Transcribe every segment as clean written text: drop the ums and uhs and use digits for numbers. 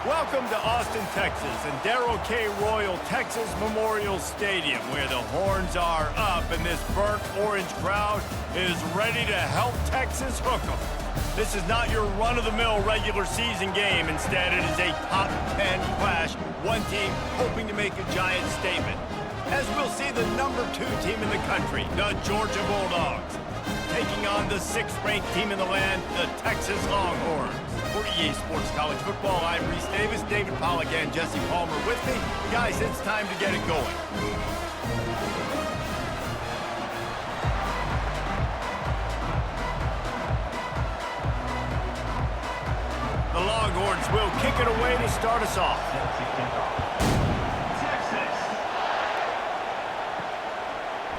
Welcome to Austin, Texas, and Darrell K. Royal Texas Memorial Stadium, where the horns are up and this burnt orange crowd is ready to help Texas hook 'em. This is not your run-of-the-mill regular season game. Instead, it is a top 10 clash, one team hoping to make a giant statement. As we'll see the #2 team in the country, the Georgia Bulldogs, taking on the 6th-ranked team in the land, the Texas Longhorns. For EA Sports College Football, I'm Reese Davis, David Pollack, and Jesse Palmer with me. Guys, it's time to get it going. The Longhorns will kick it away to start us off.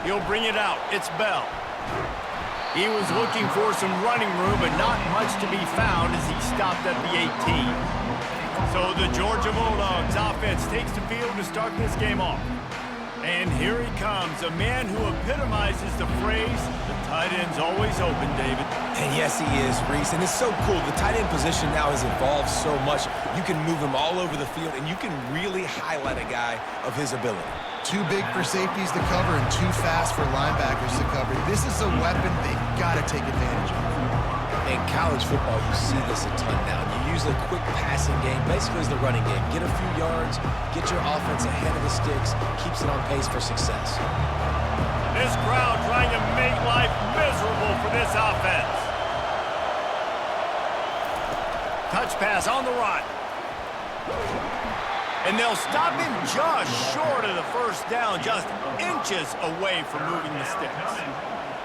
He'll bring it out. It's Bell. He was looking for some running room, but not much to be found as he stopped at the 18. So the Georgia Bulldogs offense takes the field to start this game off. And here he comes, a man who epitomizes the phrase, the tight end's always open, David. And yes, he is, Reese. And it's so cool. The tight end position now has evolved so much. You can move him all over the field, and you can really highlight a guy of his ability. Too big for safeties to cover and too fast for linebackers to cover. This is a weapon they've got to take advantage of. In college football, you see this a ton now. You use a quick passing game, basically as the running game. Get a few yards, get your offense ahead of the sticks, keeps it on pace for success. This crowd trying to make life miserable for this offense. Touch pass on the run. And they'll stop him just short of the first down, just inches away from moving the sticks.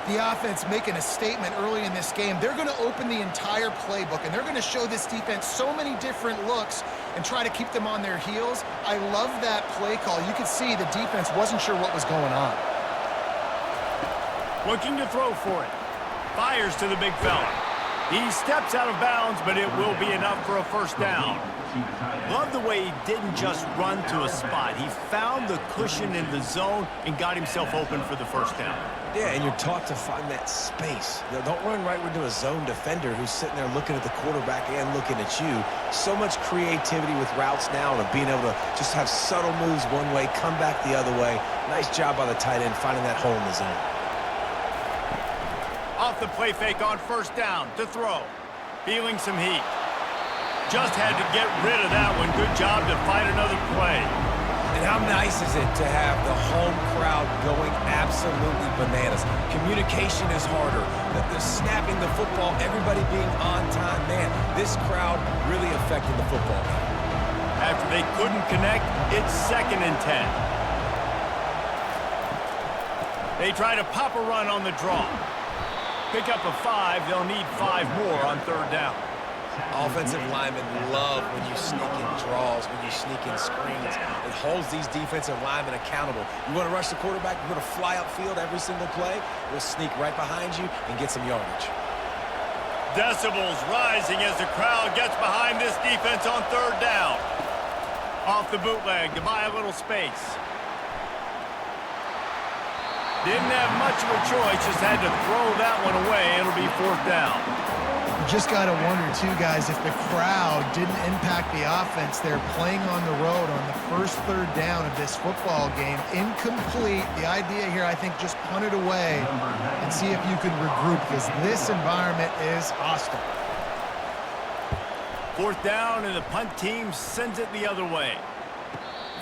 The offense making a statement early in this game. They're going to open the entire playbook, and they're going to show this defense so many different looks and try to keep them on their heels. I love that play call. You could see the defense wasn't sure what was going on. Looking to throw for it. Fires to the big fella. He steps out of bounds, but it will be enough for a first down. Love the way he didn't just run to a spot. He found the cushion in the zone and got himself open for the first down. Yeah, and you're taught to find that space. You know, don't run right into a zone defender who's sitting there looking at the quarterback and looking at you. So much creativity with routes now and being able to just have subtle moves one way, come back the other way. Nice job by the tight end finding that hole in the zone. Off the play fake on first down to throw. Feeling some heat. Just had to get rid of that one. Good job to fight another play. And how nice is it to have the home crowd going absolutely bananas? Communication is harder. The snapping the football, everybody being on time. Man, this crowd really affected the football game. After they couldn't connect, it's 2nd and 10. They try to pop a run on the draw. Pick up a 5. They'll need 5 more on 3rd down. Offensive linemen love when you sneak in draws, when you sneak in screens. It holds these defensive linemen accountable. You want to rush the quarterback, you want to fly upfield every single play, we'll sneak right behind you and get some yardage. Decibels rising as the crowd gets behind this defense on 3rd down. Off the bootleg to buy a little space. Didn't have much of a choice, just had to throw that one away. It'll be 4th down. You just got to wonder, too, guys, if the crowd didn't impact the offense. They're playing on the road on the first 3rd down of this football game. Incomplete. The idea here, I think, just punt it away and see if you can regroup, because this environment is hostile. 4th down, and the punt team sends it the other way.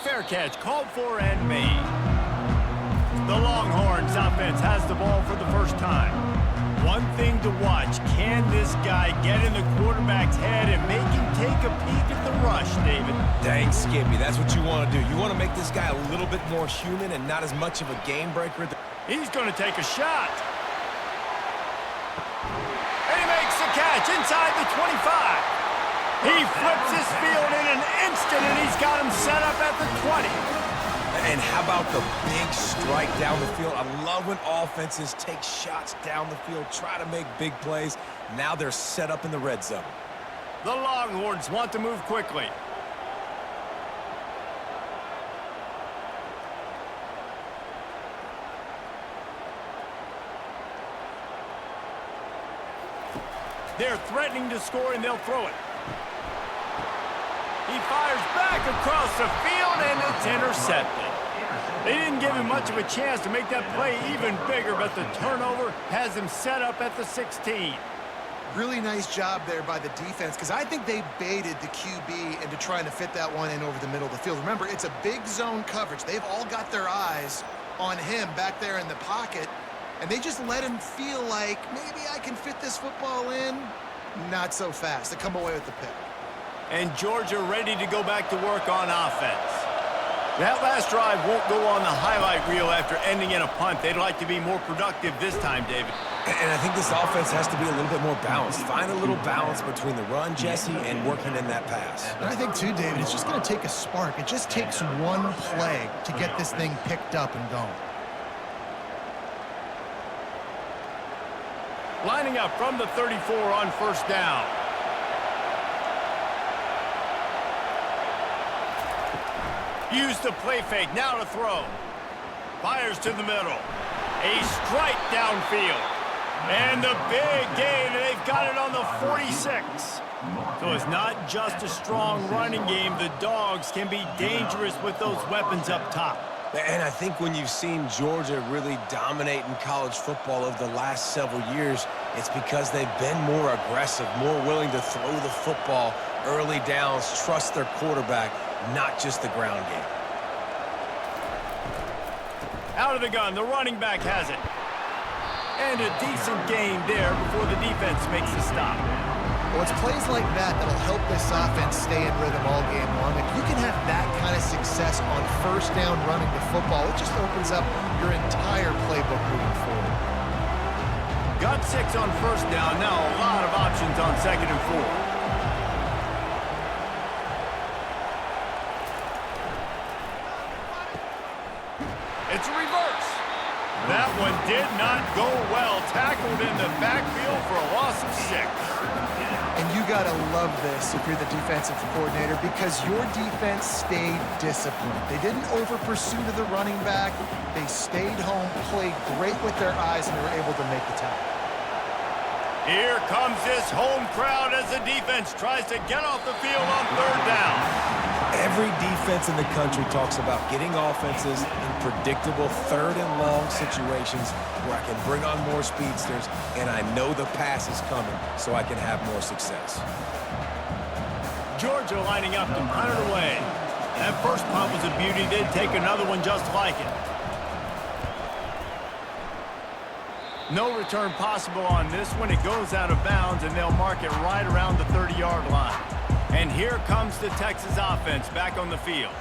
Fair catch called for and made. The Longhorns offense has the ball for the first time. One thing to watch, can this guy get in the quarterback's head and make him take a peek at the rush, David? Dang, Skippy, that's what you want to do. You want to make this guy a little bit more human and not as much of a game breaker. He's going to take a shot. And he makes the catch inside the 25. He flips his field in an instant, and he's got him set up at the 20. And how about the big strike down the field? I love when offenses take shots down the field, try to make big plays. Now they're set up in the red zone. The Longhorns want to move quickly. They're threatening to score, and they'll throw it. He fires back across the field, and it's intercepted. They didn't give him much of a chance to make that play even bigger, but the turnover has him set up at the 16. Really nice job there by the defense, because I think they baited the QB into trying to fit that one in over the middle of the field. Remember, it's a big zone coverage. They've all got their eyes on him back there in the pocket, and they just let him feel like, maybe I can fit this football in. Not so fast. They come away with the pick. And Georgia ready to go back to work on offense. That last drive won't go on the highlight reel after ending in a punt. They'd like to be more productive this time, David. And I think this offense has to be a little bit more balanced. Find a little balance between the run, Jesse, and working in that pass. And I think, too, David, it's just going to take a spark. It just takes one play to get this thing picked up and going. Lining up from the 34 on first down. Use the play fake, now to throw. Fires to the middle. A strike downfield. And the big gain, and they've got it on the 46. So it's not just a strong running game. The Dogs can be dangerous with those weapons up top. And I think when you've seen Georgia really dominate in college football over the last several years, it's because they've been more aggressive, more willing to throw the football early downs, trust their quarterback, not just the ground game. Out of the gun, the running back has it. And a decent gain there before the defense makes the stop. Well, it's plays like that that'll help this offense stay in rhythm all game long. If you can have that kind of success on first down running the football, it just opens up your entire playbook moving forward. Got 6 on first down. Now a lot of options on 2nd and 4. It's a reverse. That one did not go well. Tackled in the backfield for a loss of 6. And you got to love this if you're the defensive coordinator, because your defense stayed disciplined. They didn't over-pursue to the running back. They stayed home, played great with their eyes, and they were able to make the tackle. Here comes this home crowd as the defense tries to get off the field on 3rd down. Every defense in the country talks about getting offenses in predictable 3rd and long situations where I can bring on more speedsters and I know the pass is coming so I can have more success. Georgia lining up to punt it away. That first punt was a beauty. They'd take another one just like it. No return possible on this one. It goes out of bounds, and they'll mark it right around the 30-yard line. And here comes the Texas offense back on the field.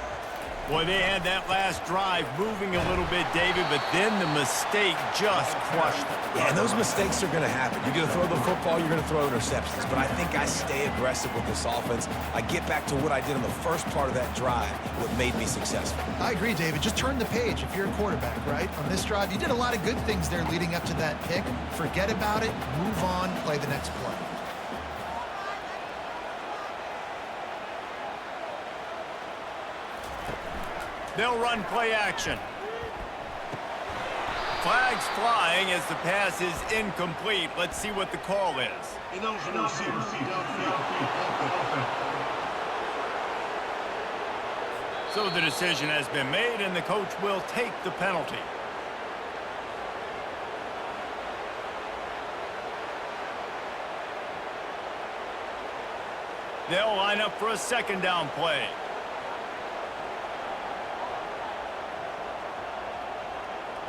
Boy, they had that last drive moving a little bit, David, but then the mistake just crushed them. Yeah, and those mistakes are going to happen. You're going to throw the football, you're going to throw interceptions. But I think I stay aggressive with this offense. I get back to what I did in the first part of that drive, what made me successful. I agree, David. Just turn the page if you're a quarterback, right? On this drive, you did a lot of good things there leading up to that pick. Forget about it, move on, play the next play. They'll run play action. Flags flying as the pass is incomplete. Let's see what the call is. So the decision has been made, and the coach will take the penalty. They'll line up for a 2nd down play.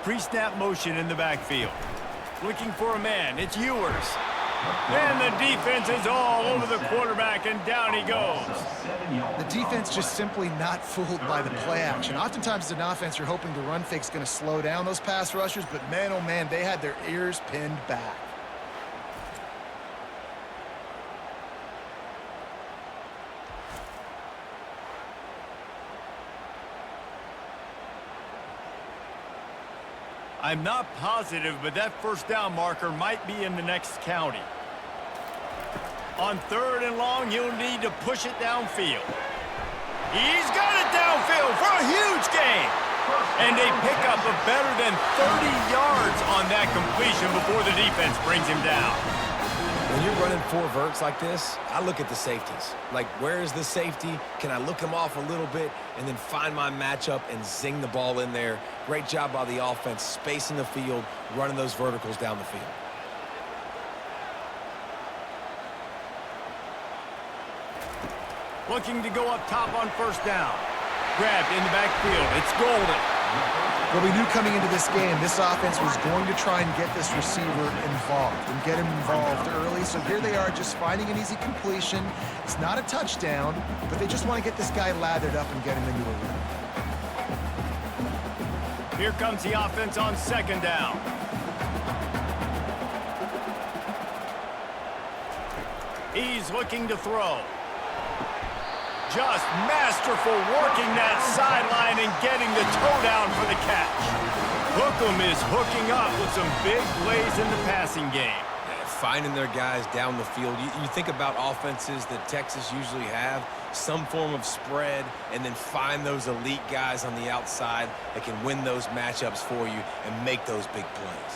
Pre-snap motion in the backfield. Looking for a man. It's Ewers. And the defense is all over the quarterback, and down he goes. The defense just simply not fooled by the play action. Oftentimes as an offense, you're hoping the run fake's going to slow down those pass rushers, but man, oh man, they had their ears pinned back. I'm not positive, but that first down marker might be in the next county. On 3rd and long, he'll need to push it downfield. He's got it downfield for a huge gain. And they pick up a better than 30 yards on that completion before the defense brings him down. When you're running 4 verts like this, I look at the safeties. Like, where is the safety? Can I look him off a little bit and then find my matchup and zing the ball in there? Great job by the offense, spacing the field, running those verticals down the field. Looking to go up top on first down. Grabbed in the backfield. It's Golden. Well, we knew coming into this game, this offense was going to try and get this receiver involved and get him involved early. So here they are just finding an easy completion. It's not a touchdown, but they just want to get this guy lathered up and get him into a rhythm. Here comes the offense on second down. He's looking to throw. Just masterful working that sideline and getting the toe down for the catch. Hookem is hooking up with some big plays in the passing game. Finding their guys down the field. You think about offenses that Texas usually have, some form of spread, and then find those elite guys on the outside that can win those matchups for you and make those big plays.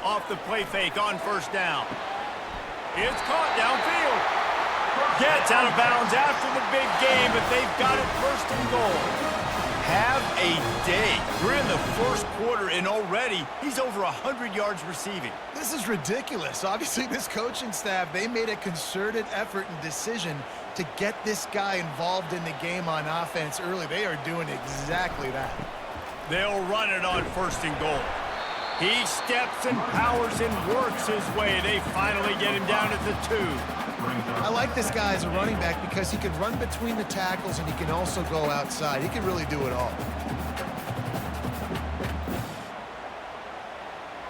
Off the play fake on first down. It's caught downfield. Gets out of bounds after the big game, but they've got it first and goal. Have a day. We're in the first quarter, and already he's over 100 yards receiving. This is ridiculous. Obviously, this coaching staff, they made a concerted effort and decision to get this guy involved in the game on offense early. They are doing exactly that. They'll run it on first and goal. He steps and powers and works his way. They finally get him down at the 2. I like this guy as a running back because he can run between the tackles and he can also go outside. He can really do it all.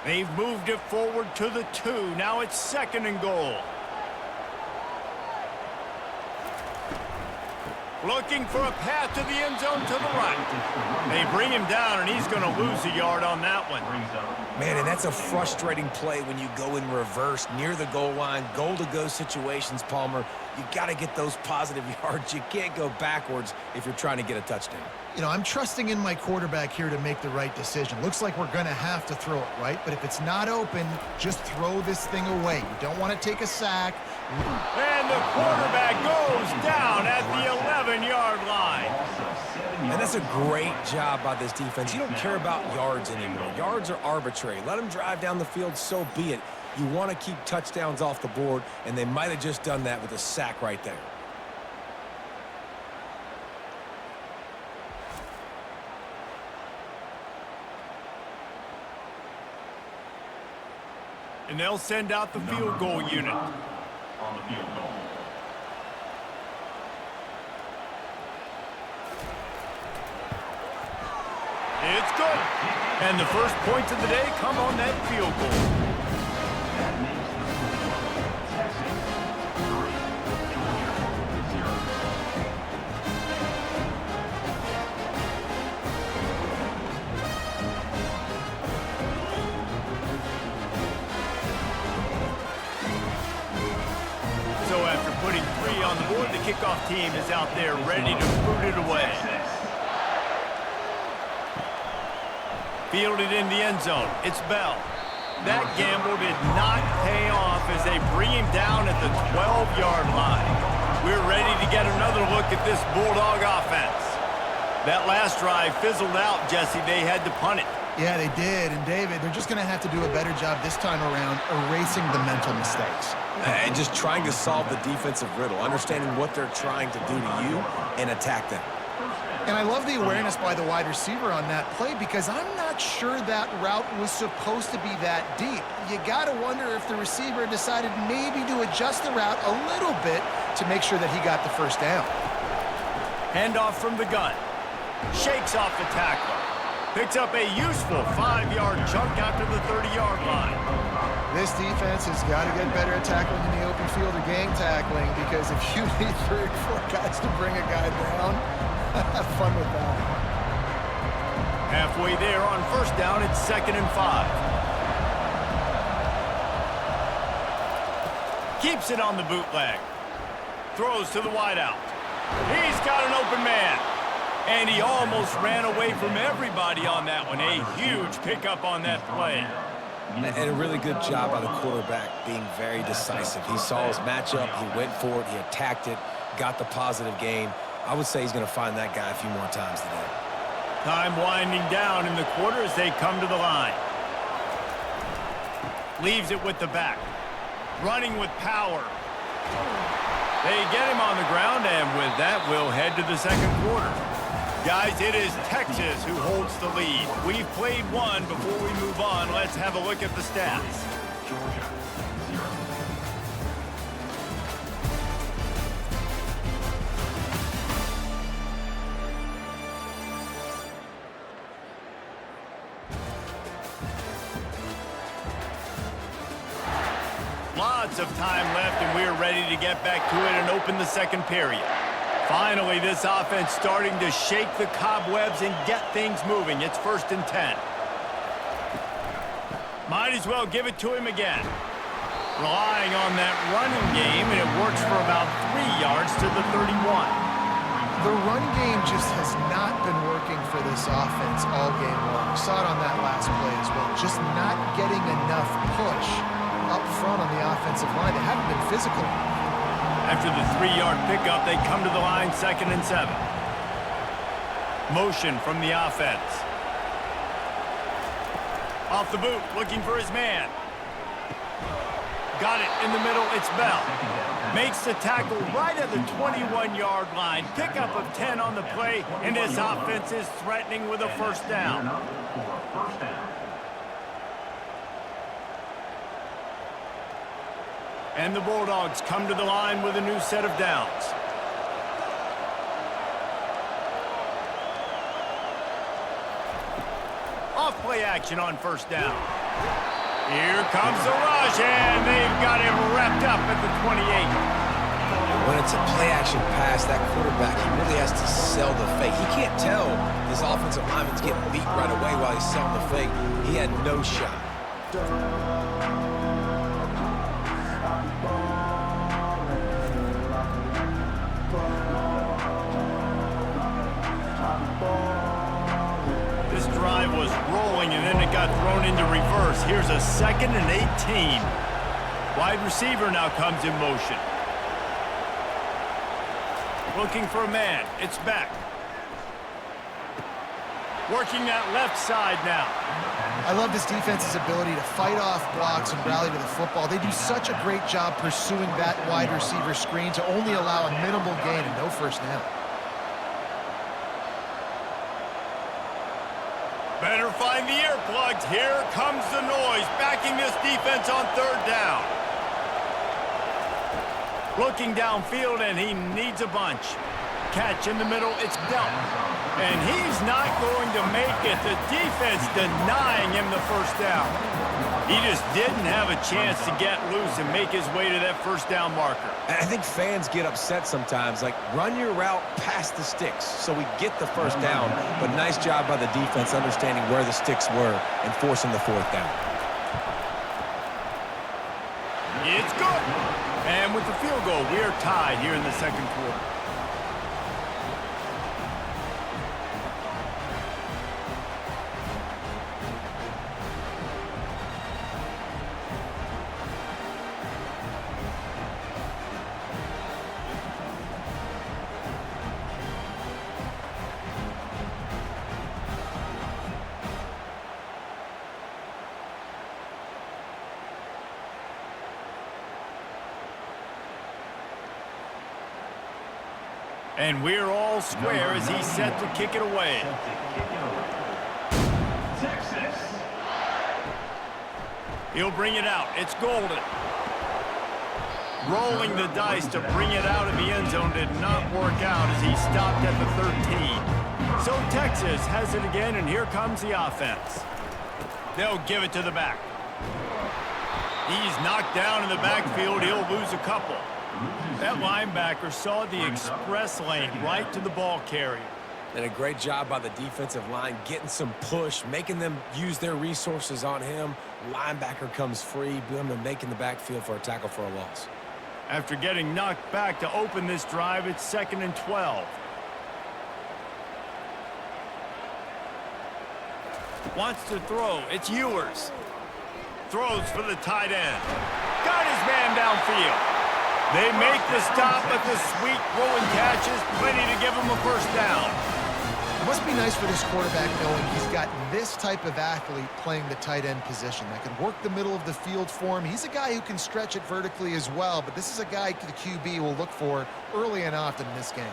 They've moved it forward to the 2. Now it's second and goal. Looking for a path to the end zone to the right. They bring him down, and he's going to lose a yard on that one. Man, and that's a frustrating play when you go in reverse near the goal line, goal-to-go situations, Palmer. You got to get those positive yards. You can't go backwards if you're trying to get a touchdown. You know, I'm trusting in my quarterback here to make the right decision. Looks like we're going to have to throw it, right? But if it's not open, just throw this thing away. You don't want to take a sack. And the quarterback goes down at the 11-yard line. And that's a great job by this defense. You don't care about yards anymore. Yards are arbitrary. Let them drive down the field, so be it. You want to keep touchdowns off the board, and they might have just done that with a sack right there. And they'll send out the field goal unit. On the field goal. It's good. And the first points of the day come on that field goal. That makes the Texas 3-0. So after putting 3 on the board, the kickoff team is out there ready to put it away. Fielded in the end zone. It's Bell. That gamble did not pay off as they bring him down at the 12-yard line. We're ready to get another look at this Bulldog offense. That last drive fizzled out, Jesse. They had to punt it. Yeah, they did. And, David, they're just going to have to do a better job this time around erasing the mental mistakes. And just trying to solve the defensive riddle, understanding what they're trying to do to you and attack them. And I love the awareness by the wide receiver on that play because I'm not sure that route was supposed to be that deep. You got to wonder if the receiver decided maybe to adjust the route a little bit to make sure that he got the first down. Handoff from the gun. Shakes off the tackle. Picks up a useful 5-yard chunk after the 30-yard line. This defense has got to get better at tackling in the open field or gang tackling because if you need 3 or 4 guys to bring a guy down, have fun with that. Halfway there on first down, it's 2nd and 5. Keeps it on the bootleg. Throws to the wideout. He's got an open man. And he almost ran away from everybody on that one. A huge pickup on that play. And a really good job by the quarterback being very decisive. He saw his matchup, he went for it, he attacked it, got the positive gain. I would say he's going to find that guy a few more times today. Time winding down in the quarter as they come to the line. Leaves it with the back. Running with power. They get him on the ground, and with that, we'll head to the second quarter. Guys, it is Texas who holds the lead. We've played one. Before we move on, let's have a look at the stats. Georgia, 0. Lots of time left, and we're ready to get back to it and open the second period. Finally, this offense starting to shake the cobwebs and get things moving. It's 1st and 10. Might as well give it to him again. Relying on that running game, and it works for about 3 yards to the 31. The run game just has not been working for this offense all game long. We saw it on that last play as well. Just not getting enough push up front on the offensive line. They haven't been physical. After the 3-yard pickup, they come to the line 2nd and 7. Motion from the offense. Off the boot, looking for his man. Got it in the middle, it's Bell. Makes the tackle right at the 21-yard line. Pickup of 10 on the play, and this offense is threatening with a first down. First down. And the Bulldogs come to the line with a new set of downs. Off play action on first down. Here comes the rush, and they've got him wrapped up at the 28. When it's a play-action pass, that quarterback, he really has to sell the fake. He can't tell this offensive lineman's getting beat right away while he's selling the fake. He had no shot. This drive was rolling, and then it got thrown into reverse. Here's a 2nd and 18. Wide receiver now comes in motion. Looking for a man. It's back. Working that left side now. I love this defense's ability to fight off blocks and rally to the football. They do such a great job pursuing that wide receiver screen to only allow a minimal gain and no first down. Better find the earplugs. Here comes the noise, backing this defense on 3rd down. Looking downfield, and he needs a bunch. Catch in the middle, it's Belt. And he's not going to make it. The defense denying him the first down. He just didn't have a chance to get loose and make his way to that first down marker. And I think fans get upset sometimes, like, run your route past the sticks so we get the first down. But nice job by the defense understanding where the sticks were and forcing the 4th down. It's good. And with the field goal, we are tied here in the second quarter. And we're all square as he's set to kick it away. Texas. He'll bring it out. It's Golden. Rolling the dice to bring it out of the end zone did not work out as he stopped at the 13. So Texas has it again, and here comes the offense. They'll give it to the back. He's knocked down in the backfield. He'll lose a couple. That linebacker saw the express lane right to the ball carrier. And a great job by the defensive line getting some push, making them use their resources on him. Linebacker comes free, boom, and making the backfield for a tackle for a loss. After getting knocked back to open this drive, it's 2nd and 12. Wants to throw. It's Ewers. Throws for the tight end. Got his man downfield. They make the stop, but the sweet rolling catch is plenty to give him a first down. It must be nice for this quarterback knowing he's got this type of athlete playing the tight end position that can work the middle of the field for him. He's a guy who can stretch it vertically as well, but this is a guy the QB will look for early and often in this game.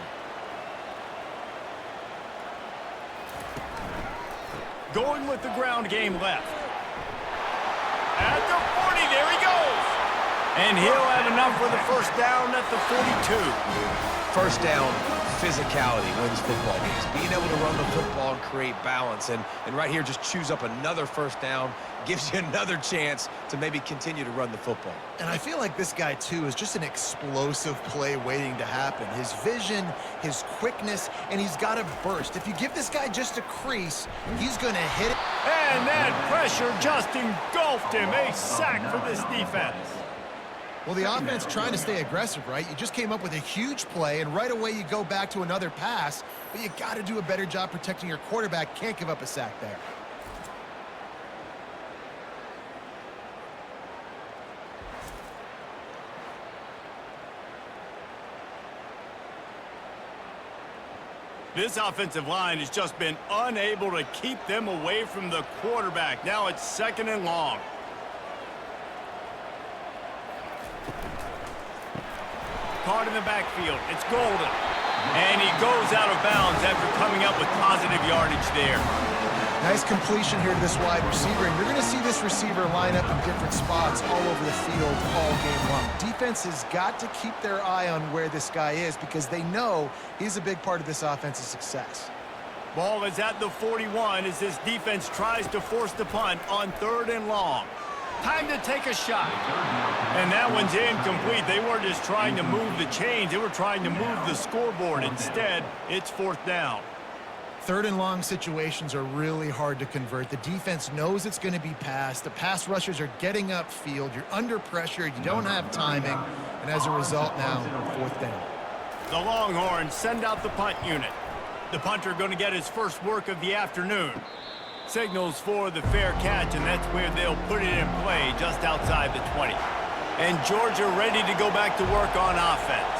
Going with the ground game left. At the 40, there he goes. And he'll have enough for the first down at the 42. First down, physicality wins football games. Being able to run the football and create balance. And right here, just choose up another first down, gives you another chance to maybe continue to run the football. And I feel like this guy, too, is just an explosive play waiting to happen. His vision, his quickness, and he's got a burst. If you give this guy just a crease, he's going to hit it. And that pressure just engulfed him. A sack for this defense. Well, the offense trying to stay aggressive, right? You just came up with a huge play, and right away you go back to another pass, but you got to do a better job protecting your quarterback. Can't give up a sack there. This offensive line has just been unable to keep them away from the quarterback. Now it's 2nd and long. Caught in the backfield. It's Golden. And he goes out of bounds after coming up with positive yardage there. Nice completion here to this wide receiver, and you're going to see this receiver line up in different spots all over the field all game long. Defense has got to keep their eye on where this guy is because they know he's a big part of this offense's success. Ball is at the 41 as this defense tries to force the punt on 3rd and long. Time to take a shot. And that one's incomplete. They weren't just trying to move the chains. They were trying to move the scoreboard. Instead, it's 4th down. 3rd and long situations are really hard to convert. The defense knows it's going to be passed. The pass rushers are getting upfield. You're under pressure. You don't have timing. And as a result now, 4th down. The Longhorns send out the punt unit. The punter going to get his first work of the afternoon. Signals for the fair catch, and that's where they'll put it in play just outside the 20. And Georgia ready to go back to work on offense.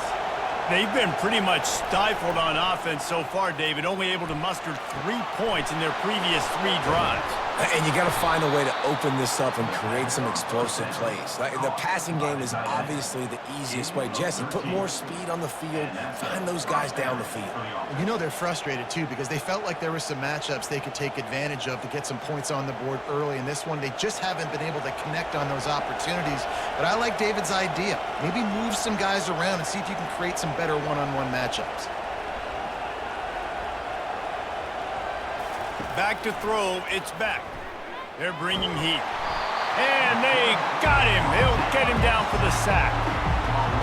They've been pretty much stifled on offense so far, David, only able to muster 3 points in their previous 3 drives. And you got to find a way to open this up and create some explosive plays. The passing game is obviously the easiest way. Jesse, put more speed on the field. Find those guys down the field. And you know they're frustrated, too, because they felt like there were some matchups they could take advantage of to get some points on the board early. In this one, they just haven't been able to connect on those opportunities. But I like David's idea. Maybe move some guys around and see if you can create some better one-on-one matchups. Back to throw, it's back. They're bringing heat. And they got him. They'll get him down for the sack.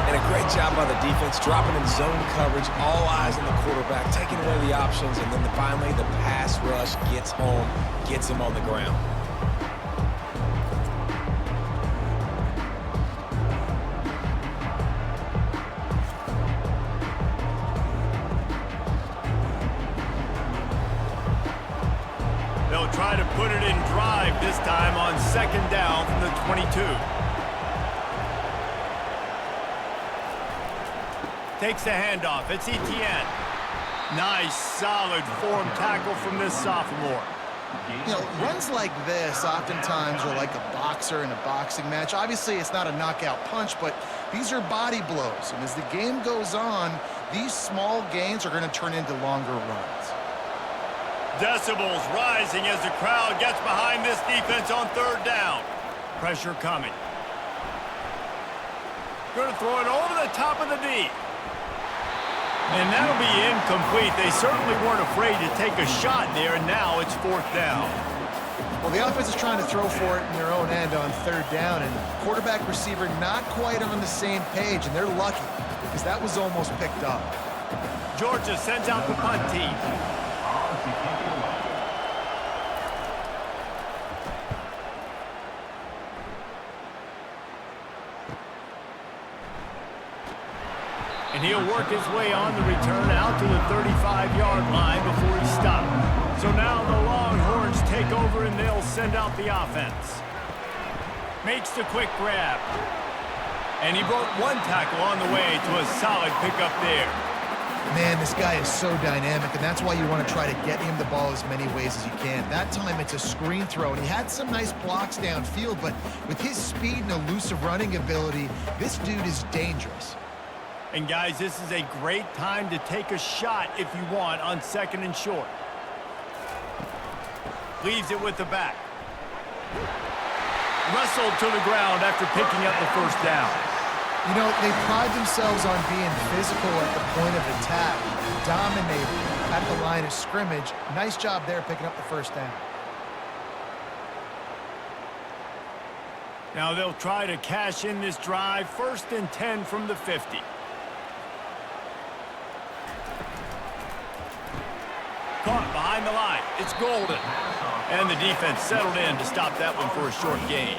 And a great job by the defense, dropping in zone coverage, all eyes on the quarterback, taking away the options, and then finally the pass rush gets home, gets him on the ground. Try to put it in drive this time on 2nd down from the 22. Takes the handoff. It's Etienne. Nice, solid form tackle from this sophomore. You know, runs like this oftentimes are like a boxer in a boxing match. Obviously, it's not a knockout punch, but these are body blows. And as the game goes on, these small gains are going to turn into longer runs. Decibels rising as the crowd gets behind this defense on 3rd down. Pressure coming. Going to throw it over the top of the D. And that'll be incomplete. They certainly weren't afraid to take a shot there, and now it's 4th down. Well, the offense is trying to throw for it in their own end on 3rd down, and quarterback receiver not quite on the same page, and they're lucky because that was almost picked up. Georgia sends out the punt team. And he'll work his way on the return out to the 35-yard line before he stopped. So now the Longhorns take over and they'll send out the offense. Makes the quick grab. And he broke one tackle on the way to a solid pickup there. Man, this guy is so dynamic, and that's why you want to try to get him the ball as many ways as you can. That time, it's a screen throw, and he had some nice blocks downfield, but with his speed and elusive running ability, this dude is dangerous. And guys, this is a great time to take a shot if you want on 2nd and short. Leaves it with the back. Wrestled to the ground after picking up the first down. You know, they pride themselves on being physical at the point of attack, dominating at the line of scrimmage. Nice job there picking up the first down. Now they'll try to cash in this drive. 1st and 10 from the 50. Caught behind the line. It's Golden. And the defense settled in to stop that one for a short gain.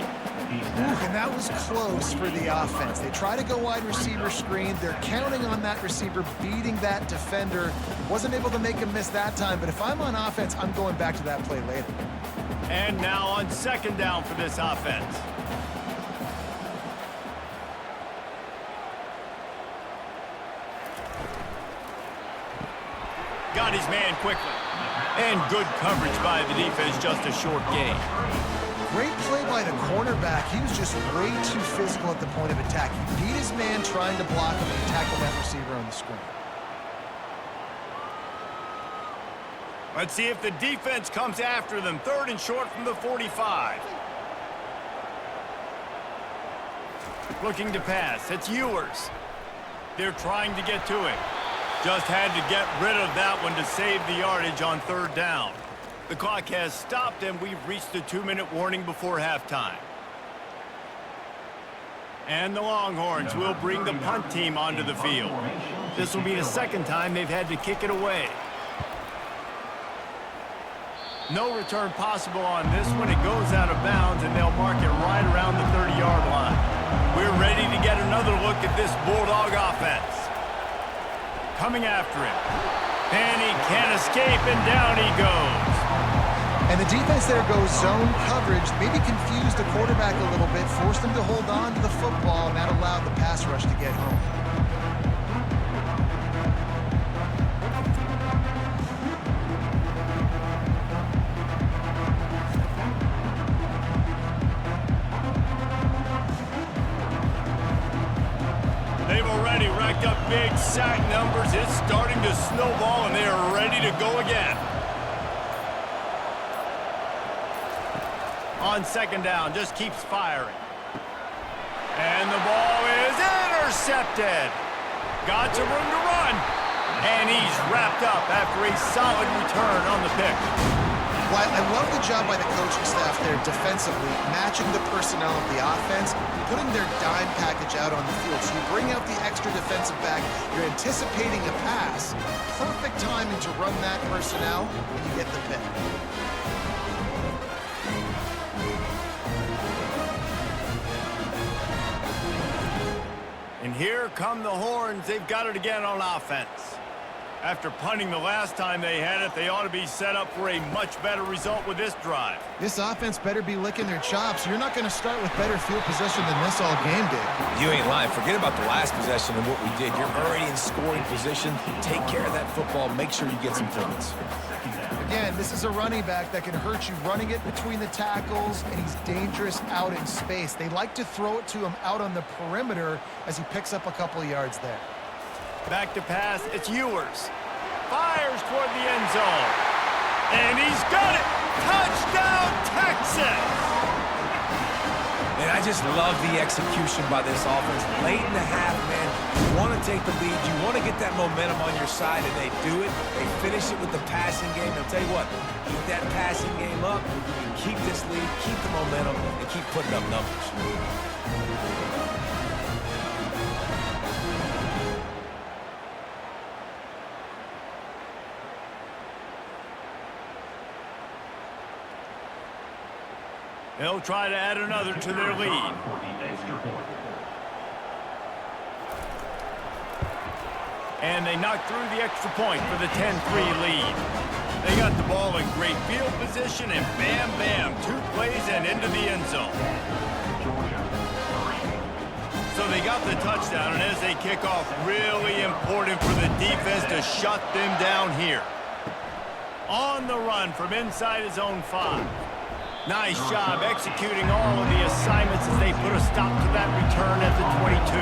Ooh, and that was close for the offense. They try to go wide receiver screen. They're counting on that receiver beating that defender. Wasn't able to make him miss that time, but if I'm on offense, I'm going back to that play later. And now on 2nd down for this offense. Got his man quickly. And good coverage by the defense, just a short gain. Great play by the cornerback. He was just way too physical at the point of attack. He beat his man trying to block him and tackle that receiver on the screen. Let's see if the defense comes after them. 3rd and short from the 45. Looking to pass. It's Ewers. They're trying to get to him. Just had to get rid of that one to save the yardage on 3rd down. The clock has stopped, and we've reached the 2-minute warning before halftime. And the Longhorns will bring the punt team onto the field. This will be the 2nd time they've had to kick it away. No return possible on this one. It goes out of bounds, and they'll mark it right around the 30-yard line. We're ready to get another look at this Bulldog offense. Coming after him. And he can't escape, and down he goes. And the defense there goes zone coverage, maybe confused the quarterback a little bit, forced him to hold on to the football, and that allowed the pass rush to get home. They've already racked up big sack numbers. It's starting to snowball, and they are ready to go again. On 2nd down, just keeps firing. And the ball is intercepted. Got some room to run. And he's wrapped up after a solid return on the pick. Well, I love the job by the coaching staff there defensively, matching the personnel of the offense, putting their dime package out on the field. So you bring out the extra defensive back, you're anticipating a pass, perfect timing to run that personnel, and you get the pick. And here come the Horns. They've got it again on offense. After punting the last time they had it, they ought to be set up for a much better result with this drive. This offense better be licking their chops. You're not going to start with better field possession than this all game did. You ain't lying. Forget about the last possession and what we did. You're already in scoring position. Take care of that football. Make sure you get some points. Again, this is a running back that can hurt you running it between the tackles, and he's dangerous out in space. They like to throw it to him out on the perimeter as he picks up a couple of yards there. Back to pass, it's Ewers. Fires toward the end zone. And he's got it! Touchdown, Texas! And I just love the execution by this offense. Late in the half, man, you want to take the lead. You want to get that momentum on your side, and they do it. They finish it with the passing game. I'll tell you what, keep that passing game up. You can keep this lead, keep the momentum, and keep putting up numbers. They'll try to add another to their lead. And they knocked through the extra point for the 10-3 lead. They got the ball in great field position, and bam, bam, 2 plays and into the end zone. the touchdown, and as they kick off, really important for the defense to shut them down here. On the run from inside his own 5. Nice job executing all of the assignments as they put a stop to that return at the 22.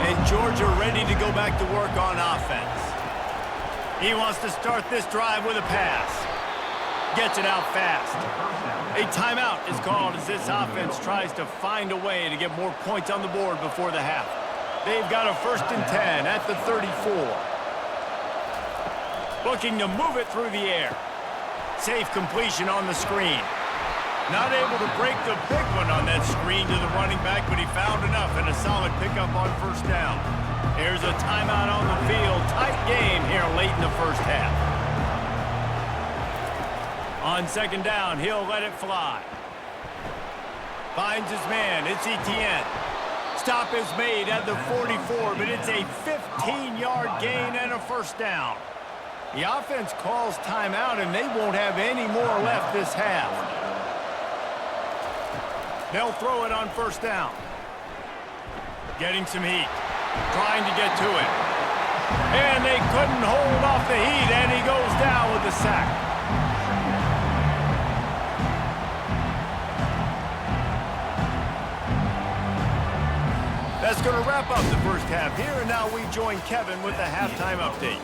And Georgia ready to go back to work on offense. He wants to start this drive with a pass. Gets it out fast. A timeout is called as this offense tries to find a way to get more points on the board before the half. They've got a 1st and 10 at the 34. Looking to move it through the air. Safe completion on the screen. Not able to break the big one on that screen to the running back, but he found enough and a solid pickup on 1st down. Here's a timeout on the field. Tight game here late in the 1st half. On 2nd down, he'll let it fly. Finds his man. It's Etienne. Stop is made at the 44, but it's a 15-yard gain and a 1st down. The offense calls timeout, and they won't have any more left this half. They'll throw it on 1st down. Getting some heat. Trying to get to it. And they couldn't hold off the heat, and he goes down with the sack. That's going to wrap up the 1st half here, and now we join Kevin with the halftime update.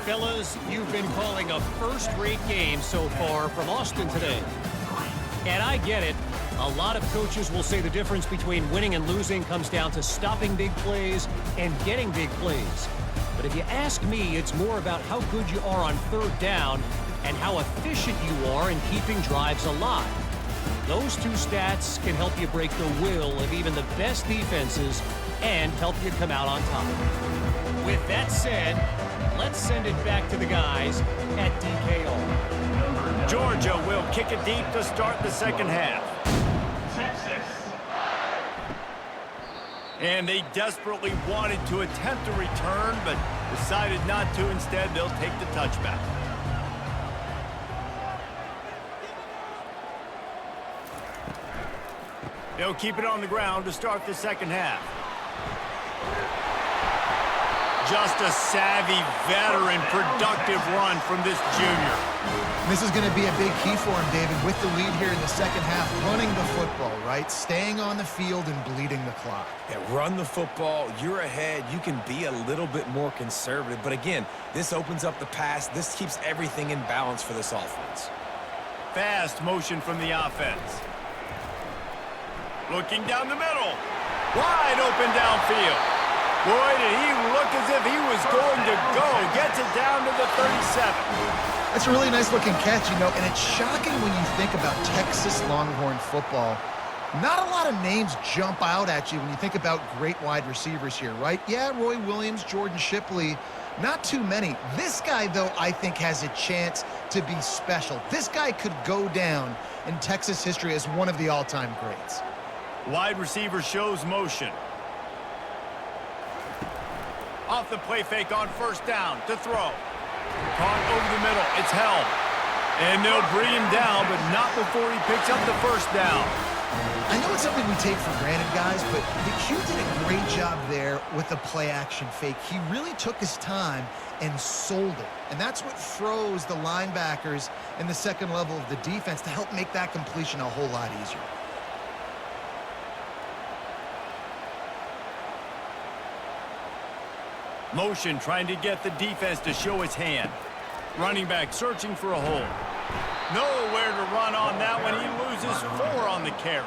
Fellas, you've been calling a first-rate game so far from Alston today. And I get it. A lot of coaches will say the difference between winning and losing comes down to stopping big plays and getting big plays. But if you ask me, it's more about how good you are on 3rd down and how efficient you are in keeping drives alive. Those 2 stats can help you break the will of even the best defenses and help you come out on top. With that said, let's send it back to the guys at DKO. Georgia will kick it deep to start the 2nd half. Texas. And they desperately wanted to attempt a return, but decided not to. Instead, they'll take the touchback. They'll keep it on the ground to start the 2nd half. Just a savvy, veteran, productive run from this junior. This is going to be a big key for him, David, with the lead here in the 2nd half, running the football, right? Staying on the field and bleeding the clock. Yeah, run the football. You're ahead. You can be a little bit more conservative. But again, this opens up the pass. This keeps everything in balance for this offense. Fast motion from the offense. Looking down the middle. Wide open downfield. Boy, did he look as if he was going to go. Gets it down to the 37. That's a really nice-looking catch, you know, and it's shocking when you think about Texas Longhorn football. Not a lot of names jump out at you when you think about great wide receivers here, right? Yeah, Roy Williams, Jordan Shipley, not too many. This guy, though, I think has a chance to be special. This guy could go down in Texas history as one of the all-time greats. Wide receiver shows motion. Off the play fake on 1st down to throw. Caught over the middle. It's held. And they'll bring him down, but not before he picks up the 1st down. I know it's something we take for granted, guys, but the Q did a great job there with the play-action fake. He really took his time and sold it. And that's what froze the linebackers in the 2nd level of the defense to help make that completion a whole lot easier. Motion trying to get the defense to show his hand. Running back searching for a hole. Nowhere to run on that one. He loses 4 on the carry.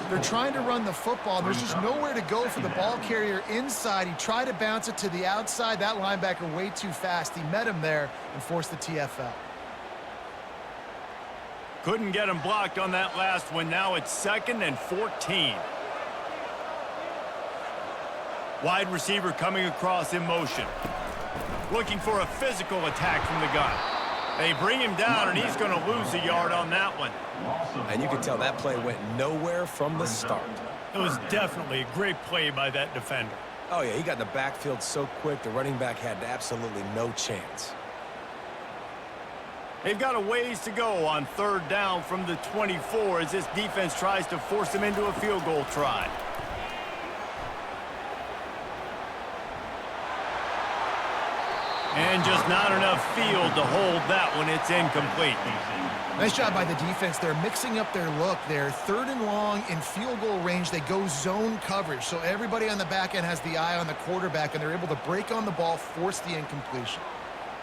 They're trying to run the football. There's just nowhere to go for the ball carrier inside. He tried to bounce it to the outside. That linebacker way too fast. He met him there and forced the TFL. Couldn't get him blocked on that last one. Now it's 2nd and 14. Wide receiver coming across in motion. Looking for a physical attack from the gun. They bring him down, and he's going to lose a yard on that one. And you can tell that play went nowhere from the start. It was definitely a great play by that defender. Oh, yeah, he got in the backfield so quick, the running back had absolutely no chance. They've got a ways to go on 3rd down from the 24 as this defense tries to force them into a field goal try. And just not enough field to hold that one. It's incomplete. Nice job by the defense. They're mixing up their look. They're 3rd and long in field goal range. They go zone coverage. So everybody on the back end has the eye on the quarterback, and they're able to break on the ball, force the incompletion.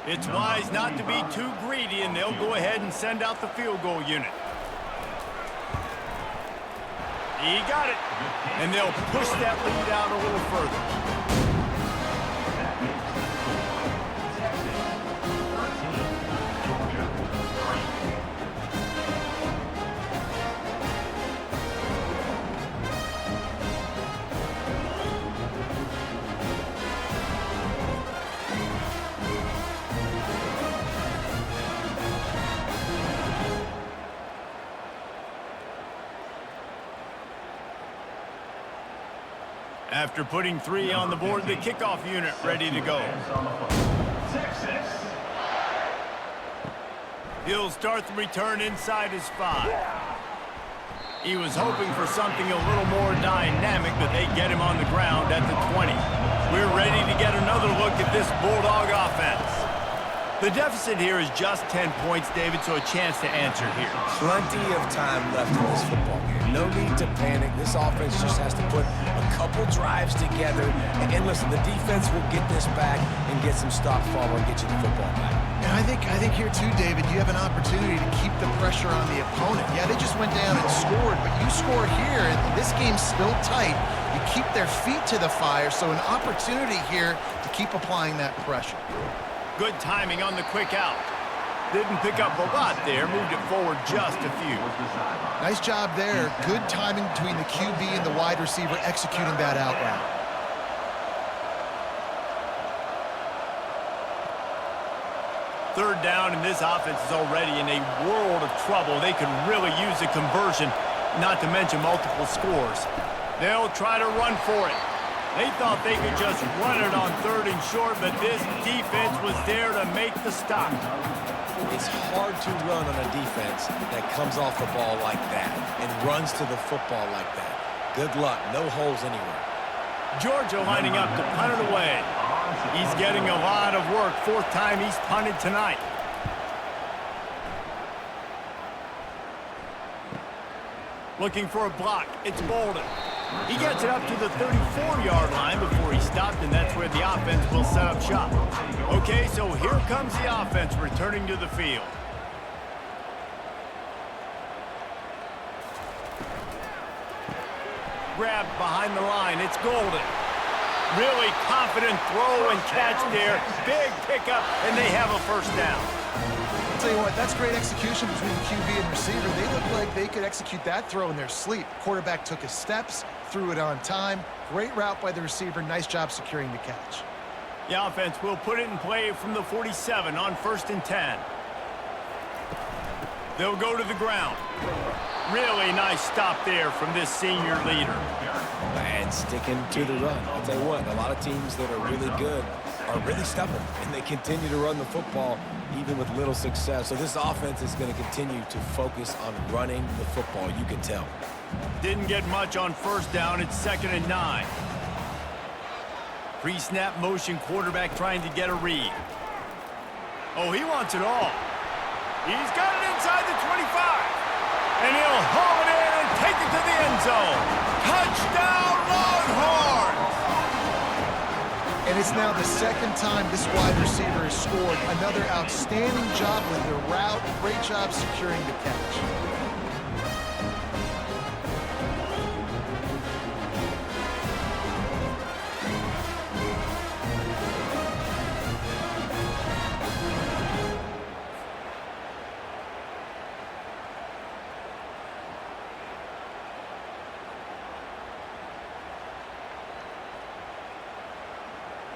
It's wise not to be too greedy, and they'll go ahead and send out the field goal unit. He got it. And they'll push that lead out a little further. After putting 3 on the board, the kickoff unit ready to go. He'll start the return inside his 5. He was hoping for something a little more dynamic, but they get him on the ground at the 20. We're ready to get another look at this Bulldog offense. The deficit here is just 10 points, David, so a chance to answer here. Plenty of time left in this football game. No need to panic. This offense just has to put a couple drives together. And listen, the defense will get this back and get some stop follow and get you the football back. And I think here too, David, you have an opportunity to keep the pressure on the opponent. Yeah, they just went down and scored, but you score here, and this game's still tight. You keep their feet to the fire, so an opportunity here to keep applying that pressure. Good timing on the quick out. Didn't pick up a lot there, moved it forward just a few. Nice job there. Good timing between the QB and the wide receiver executing that out route. Third down, and this offense is already in a world of trouble. They could really use a conversion, not to mention multiple scores. They'll try to run for it. They thought they could just run it on 3rd and short, but this defense was there to make the stop. It's hard to run on a defense that comes off the ball like that and runs to the football like that. Good luck. No holes anywhere. Georgia lining up to punt it away. He's getting a lot of work. 4th time he's punted tonight. Looking for a block. It's Bolden. He gets it up to the 34-yard line before he stopped, and that's where the offense will set up shop. Okay, so here comes the offense returning to the field. Grabbed behind the line. It's Golden. Really confident throw and catch there. Big pickup, and they have a 1st down. I'll tell you what, that's great execution between QB and receiver. They look like they could execute that throw in their sleep. Quarterback took his steps, threw it on time. Great route by the receiver. Nice job securing the catch. The offense will put it in play from the 47 on 1st and 10. They'll go to the ground. Really nice stop there from this senior leader. And sticking to the run. I'll tell you what, a lot of teams that are really good are really stubborn, and they continue to run the football even with little success. So this offense is going to continue to focus on running the football, you can tell. Didn't get much on 1st down. It's 2nd and 9. Pre-snap motion, quarterback trying to get a read. Oh, he wants it all. He's got it inside the 25. And he'll haul it in and take it to the end zone. Touchdown, Longhorns! And it's now the 2nd time this wide receiver has scored. Another outstanding job with the route. Great job securing the catch.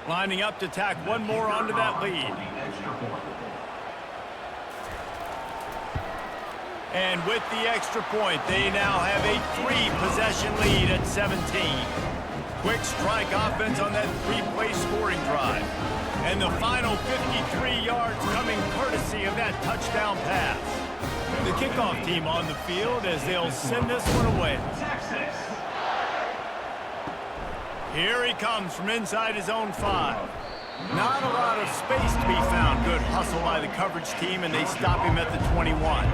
Lining up to tack one more onto that lead. And with the extra point, they now have a 3-possession lead at 17. Quick strike offense on that 3-play scoring drive. And the final 53 yards coming courtesy of that touchdown pass. The kickoff team on the field as they'll send this one away. Here he comes from inside his own 5. Not a lot of space to be found. Good hustle by the coverage team, and they stop him at the 21.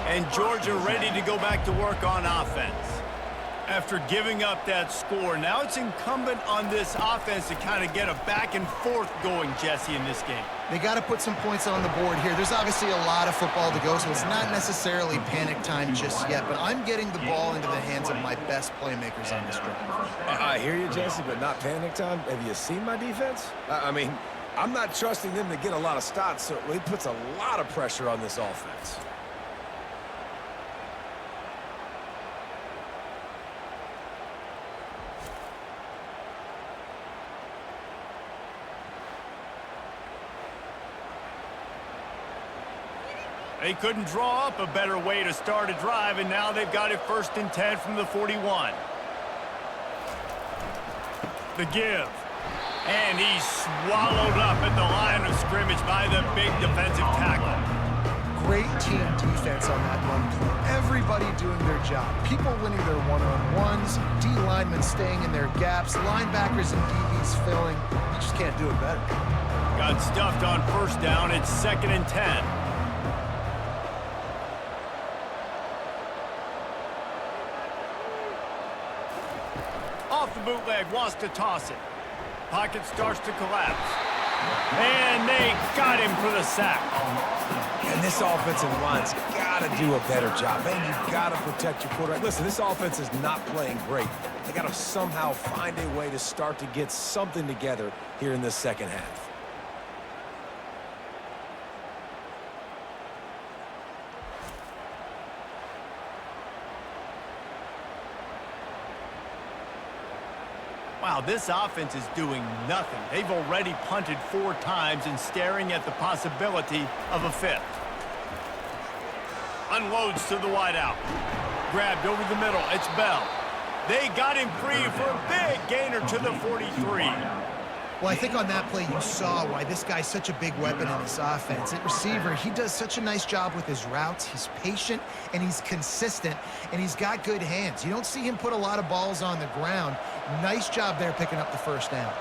And Georgia ready to go back to work on offense. After giving up that score, now it's incumbent on this offense to kind of get a back and forth going, Jesse, in this game. They got to put some points on the board here. There's obviously a lot of football to go, so it's not necessarily panic time just yet, but I'm getting the ball into the hands of my best playmakers on this drive. I hear you, Jesse, but not panic time. Have you seen my defense? I mean, I'm not trusting them to get a lot of stops, so it puts a lot of pressure on this offense. They couldn't draw up a better way to start a drive, and now they've got it 1st and 10 from the 41. The give. And he's swallowed up at the line of scrimmage by the big defensive tackle. Great team defense on that run play. Everybody doing their job. People winning their one-on-ones, D linemen staying in their gaps, linebackers and DBs filling. You just can't do it better. Got stuffed on 1st down. It's 2nd and 10. Off the bootleg, wants to toss it. Pocket starts to collapse. And they got him for the sack. And this offensive line's got to do a better job. Man, you've got to protect your quarterback. Listen, this offense is not playing great. They got to somehow find a way to start to get something together here in this second half. Wow, this offense is doing nothing. They've already punted 4 times and staring at the possibility of a 5th. Unloads to the wideout. Grabbed over the middle. It's Bell. They got him free for a big gainer to the 43. Well, I think on that play you saw why this guy's such a big weapon in this offense. At receiver, he does such a nice job with his routes. He's patient, and he's consistent, and he's got good hands. You don't see him put a lot of balls on the ground. Nice job there picking up the 1st down.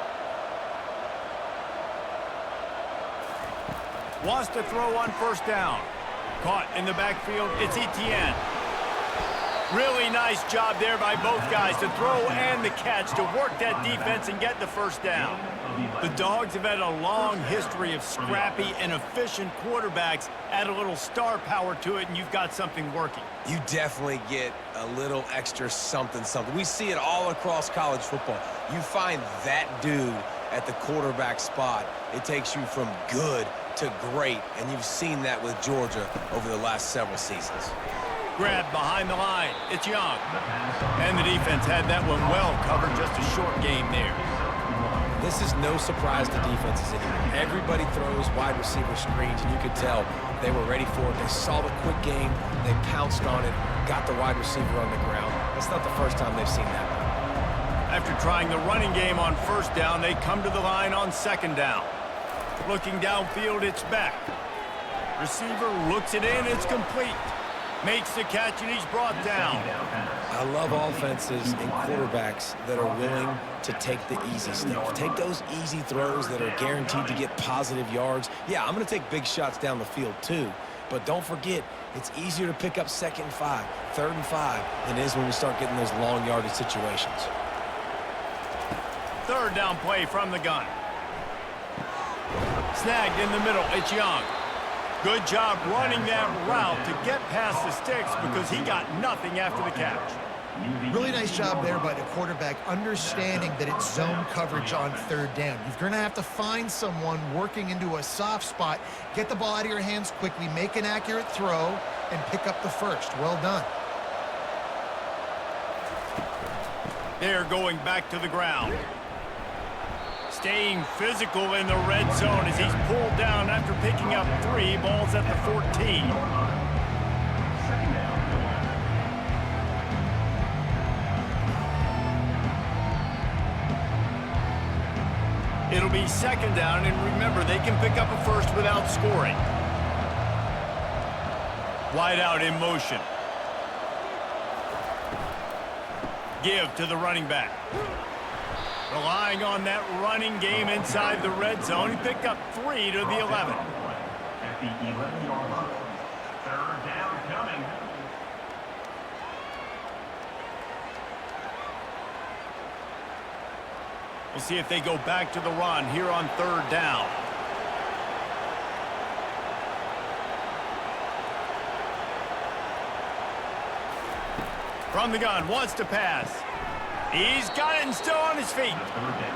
Wants to throw on 1st down. Caught in the backfield. It's Etienne. Really nice job there by both guys to throw and the catch to work that defense and get the 1st down. The Dogs have had a long history of scrappy and efficient quarterbacks. Add a little star power to it, and you've got something working. You definitely get a little extra something. We see it all across college football. You find that dude at the quarterback spot, it takes you from good to great, and you've seen that with Georgia over the last several seasons. Grabbed behind the line. It's Young. And the defense had that one well covered. Just a short game there. This is no surprise to defenses anymore. Everybody throws wide receiver screens, and you could tell they were ready for it. They saw the quick game. They pounced on it, got the wide receiver on the ground. That's not the first time they've seen that. After trying the running game on 1st down, they come to the line on 2nd down. Looking downfield, it's Beck. Receiver looks it in. It's complete. Makes the catch, and he's brought down. I love offenses and quarterbacks that are willing to take the easy stuff. Take those easy throws that are guaranteed to get positive yards. Yeah, I'm going to take big shots down the field too. But don't forget, it's easier to pick up 2nd and 5, 3rd and 5 than it is when we start getting those long yardage situations. 3rd down play from the gun. Snagged in the middle. It's Young. Good job running that route to get past the sticks because he got nothing after the catch. Really nice job there by the quarterback, understanding that it's zone coverage on 3rd down. You're going to have to find someone working into a soft spot, get the ball out of your hands quickly, make an accurate throw, and pick up the 1st. Well done. They're going back to the ground. Staying physical in the red zone as he's pulled down after picking up 3 balls at the 14. It'll be 2nd down, and remember, they can pick up a 1st without scoring. Wide out in motion. Give to the running back. Relying on that running game inside the red zone, he picked up 3 to the 11. At the 11-yard line. Third down coming. We'll see if they go back to the run here on third down. From the gun, wants to pass. He's got it and still on his feet.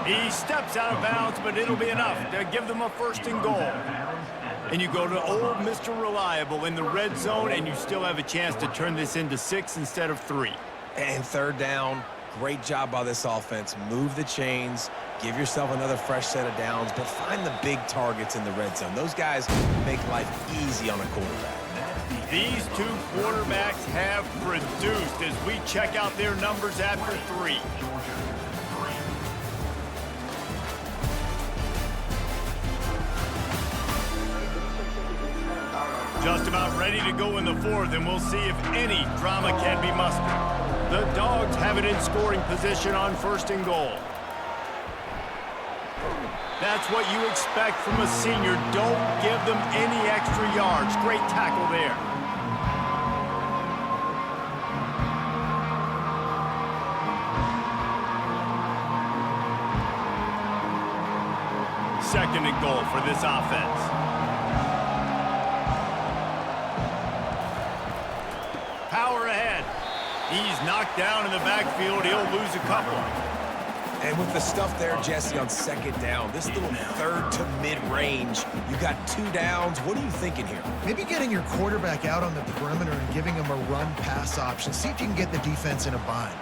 He steps out of bounds, but it'll be enough to give them a first and goal. And you go to old Mr. Reliable in the red zone, and you still have a chance to turn this into 6 instead of 3. And third down, great job by this offense. Move the chains, give yourself another fresh set of downs, but find the big targets in the red zone. Those guys make life easy on a quarterback. These two quarterbacks have produced as we check out their numbers after 3. Just about ready to go in the 4th, and we'll see if any drama can be mustered. The Dogs have it in scoring position on first and goal. That's what you expect from a senior. Don't give them any extra yards. Great tackle there. Second and goal for this offense. Power ahead. He's knocked down in the backfield. He'll lose a couple. And with the stuff there, Jesse, on second down, this little third to mid-range, you got 2 downs. What are you thinking here? Maybe getting your quarterback out on the perimeter and giving him a run-pass option. See if you can get the defense in a bind.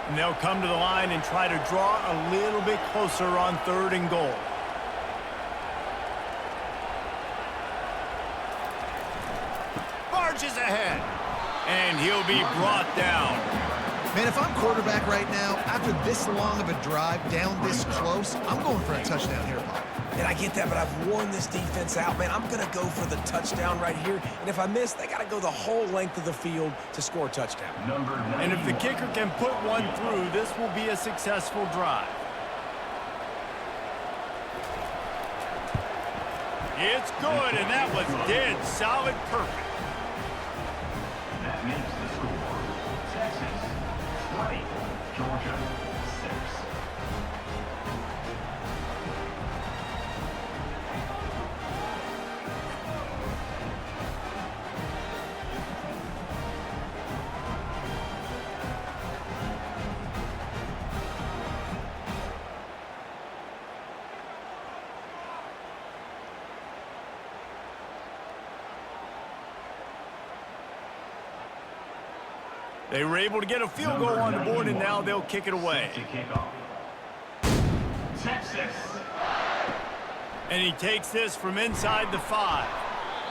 And they'll come to the line and try to draw a little bit closer on third and goal. Barges ahead. And he'll be brought down. Man, if I'm quarterback right now, after this long of a drive, down this close, I'm going for a touchdown here, Pop. And I get that, but I've worn this defense out, man. I'm going to go for the touchdown right here. And if I miss, they got to go the whole length of the field to score a touchdown. And if the kicker can put one through, this will be a successful drive. It's good, and that was dead solid perfect. That makes the score. Texas 20, Georgia 6. They were able to get a field goal on the board, and now they'll kick it away. Texas. And he takes this from inside the 5.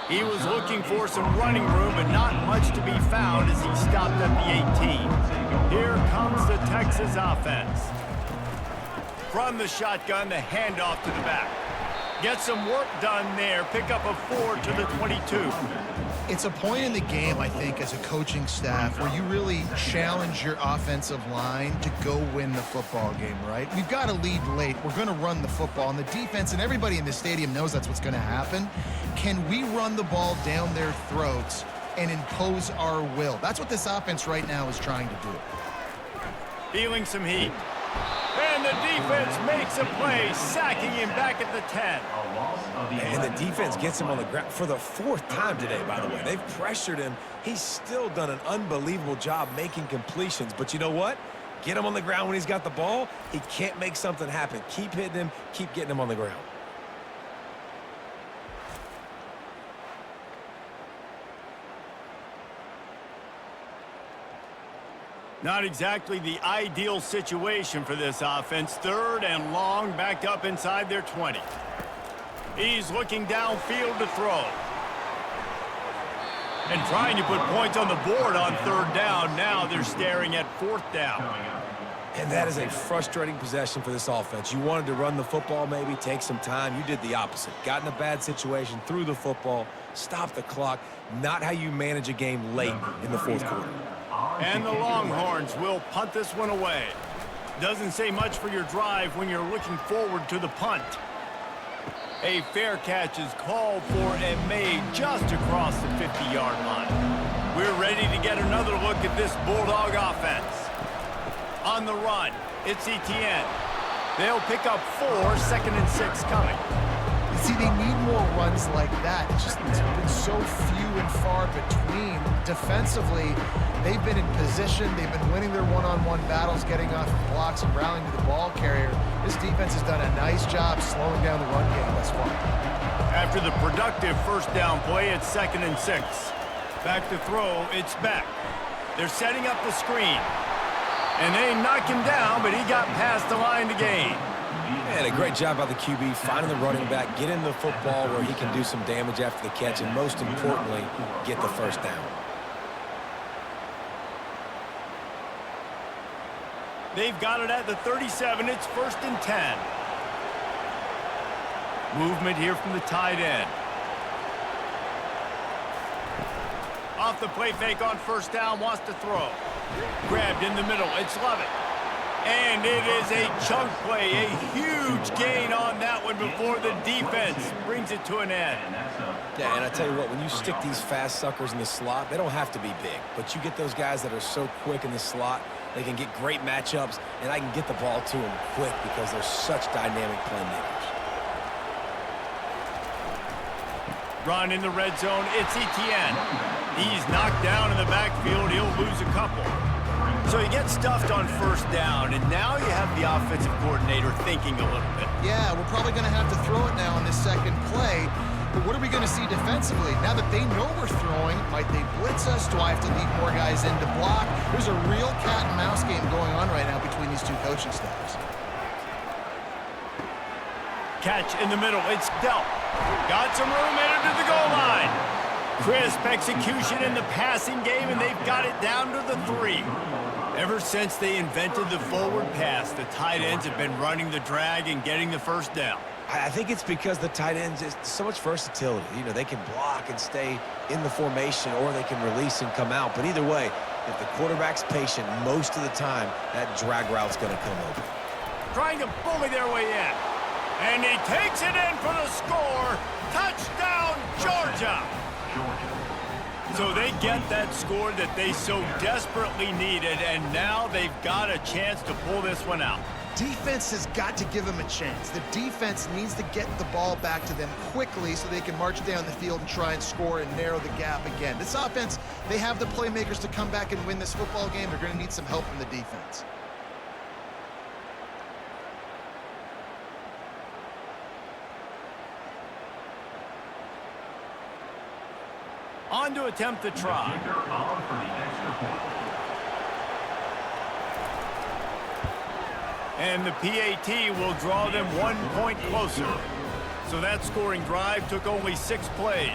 He was looking for some running room, but not much to be found as he stopped at the 18. Here comes the Texas offense. From the shotgun, the handoff to the back. Get some work done there. Pick up a 4 to the 22. It's a point in the game, I think, as a coaching staff where you really challenge your offensive line to go win the football game, right? We've got to lead late. We're going to run the football. And the defense and everybody in the stadium knows that's what's going to happen. Can we run the ball down their throats and impose our will? That's what this offense right now is trying to do. Feeling some heat. And the defense makes a play, sacking him back at the 10. And the defense gets him on the ground for the 4th time today, by the way. They've pressured him. He's still done an unbelievable job making completions. But you know what? Get him on the ground when he's got the ball. He can't make something happen. Keep hitting him. Keep getting him on the ground. Not exactly the ideal situation for this offense. 3rd and long, back up inside their 20. He's looking downfield to throw. And trying to put points on the board on 3rd down. Now they're staring at 4th down. And that is a frustrating possession for this offense. You wanted to run the football, maybe take some time. You did the opposite. Got in a bad situation, threw the football, stopped the clock. Not how you manage a game late in the 4th quarter. And the Longhorns will punt this one away. Doesn't say much for your drive when you're looking forward to the punt. A fair catch is called for and made just across the 50-yard line. We're ready to get another look at this Bulldog offense. On the run, it's Etienne. They'll pick up 4, 2nd and 6 coming. You see, they need more runs like that. It's been so few and far between. Defensively, they've been in position. They've been winning their one-on-one battles, getting off blocks and rallying to the ball carrier. This defense has done a nice job slowing down the run game thus far. After the productive first down play, it's 2nd and 6. Back to throw, it's Beck. They're setting up the screen. And they knock him down, but he got past the line to gain. And a great job by the QB finding the running back, getting the football where he can do some damage after the catch, and most importantly, get the first down. They've got it at the 37. It's 1st and 10. Movement here from the tight end. Off the play fake on first down, wants to throw. Grabbed in the middle, it's Lovett. And it is a chunk play, a huge gain on that one before the defense brings it to an end. Yeah, and I tell you what, when you stick these fast suckers in the slot, they don't have to be big. But you get those guys that are so quick in the slot, they can get great matchups, and I can get the ball to them quick because they're such dynamic playmakers. Run in the red zone, it's Etienne. He's knocked down in the backfield, he'll lose a couple. So he gets stuffed on first down, and now you have the offensive coordinator thinking a little bit. Yeah, we're probably going to have to throw it now on this second play. But what are we going to see defensively? Now that they know we're throwing, might they blitz us? Do I have to leave more guys in to block? There's a real cat and mouse game going on right now between these two coaching staffs. Catch in the middle, it's Delp. Got some room, headed to the goal line. Crisp execution in the passing game, and they've got it down to the 3. Ever since they invented the forward pass, the tight ends have been running the drag and getting the first down. I think it's because the tight ends is so much versatility. You know, they can block and stay in the formation, or they can release and come out. But either way, if the quarterback's patient most of the time, that drag route's going to come open. Trying to bully their way in. And he takes it in for the score. Touchdown, Georgia! So they get that score that they so desperately needed, and now they've got a chance to pull this one out. Defense has got to give them a chance. The defense needs to get the ball back to them quickly so they can march down the field and try and score and narrow the gap again. This offense, they have the playmakers to come back and win this football game. They're going to need some help from the defense. On to attempt the try. And the PAT will draw them 1 point closer. So that scoring drive took only 6 plays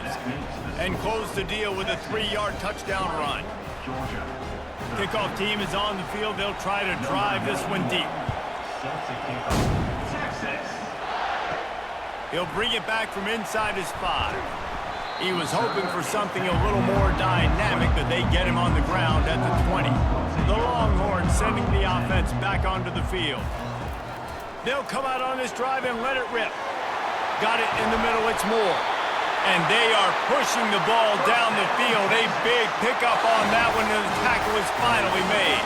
and closed the deal with a 3-yard touchdown run. Kickoff team is on the field. They'll try to drive this one deep. He'll bring it back from inside his 5. He was hoping for something a little more dynamic, but they get him on the ground at the 20. The Longhorns sending the offense back onto the field. They'll come out on this drive and let it rip. Got it in the middle, it's Moore. And they are pushing the ball down the field. A big pickup on that one, and the tackle is finally made.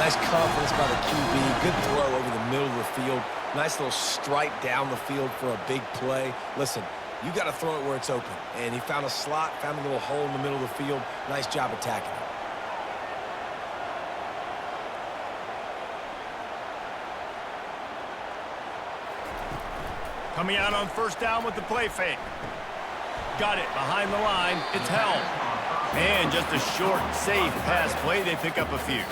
Nice confidence by the QB. Good throw over the middle of the field. Nice little strike down the field for a big play. Listen, you got to throw it where it's open. And he found a slot, found a little hole in the middle of the field. Nice job attacking it. Coming out on first down with the play fake. Got it behind the line. It's held. And just a short, safe pass play. They pick up a few.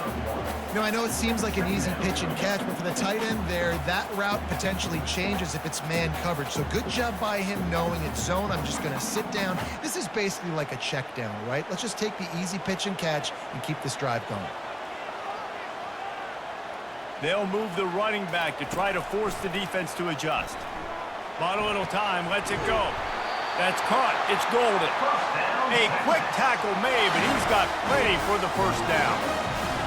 I know it seems like an easy pitch and catch, but for the tight end there, that route potentially changes if it's man coverage. So good job by him knowing it's zone. I'm just going to sit down. This is basically like a check down, right? Let's just take the easy pitch and catch and keep this drive going. They'll move the running back to try to force the defense to adjust. Bought a little time, lets it go. That's caught, it's Golden. A quick tackle made, but he's got plenty for the first down.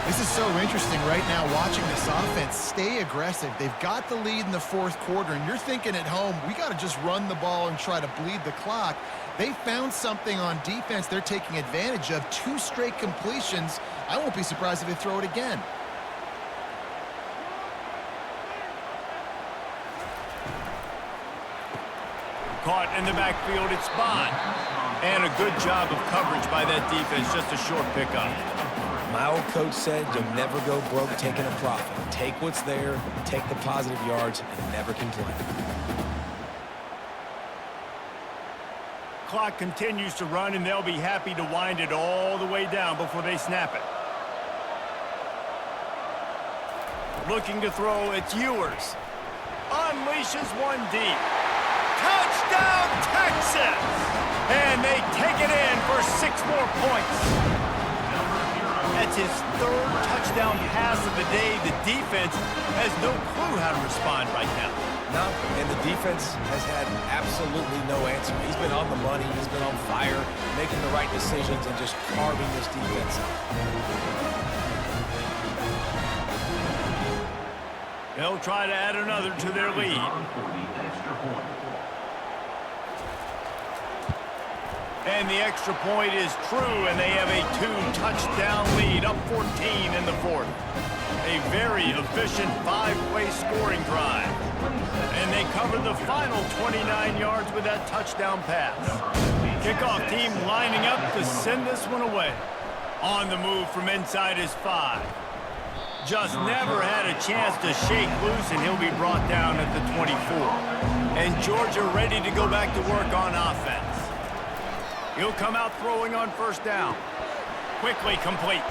This is so interesting right now watching this offense stay aggressive. They've got the lead in the fourth quarter, and you're thinking at home, we got to just run the ball and try to bleed the clock. They found something on defense they're taking advantage of. 2 straight completions. I won't be surprised if they throw it again. Caught in the backfield, it's Bond. And a good job of coverage by that defense, just a short pickup. My old coach said you'll never go broke taking a profit. Take what's there, take the positive yards, and never complain. Clock continues to run, and they'll be happy to wind it all the way down before they snap it. Looking to throw, it's Ewers. Unleashes one deep. Touchdown, Texas! And they take it in for 6 more points. That's his 3rd touchdown pass of the day. The defense has no clue how to respond right now. No, and the defense has had absolutely no answer. He's been on the money. He's been on fire, making the right decisions and just carving this defense up. They'll try to add another to their lead. And the extra point is true, and they have a 2-touchdown lead, up 14 in the 4th. A very efficient 5-play scoring drive. And they cover the final 29 yards with that touchdown pass. Kickoff team lining up to send this one away. On the move from inside his 5. Just never had a chance to shake loose, and he'll be brought down at the 24. And Georgia ready to go back to work on offense. He'll come out throwing on 1st down. Quickly complete.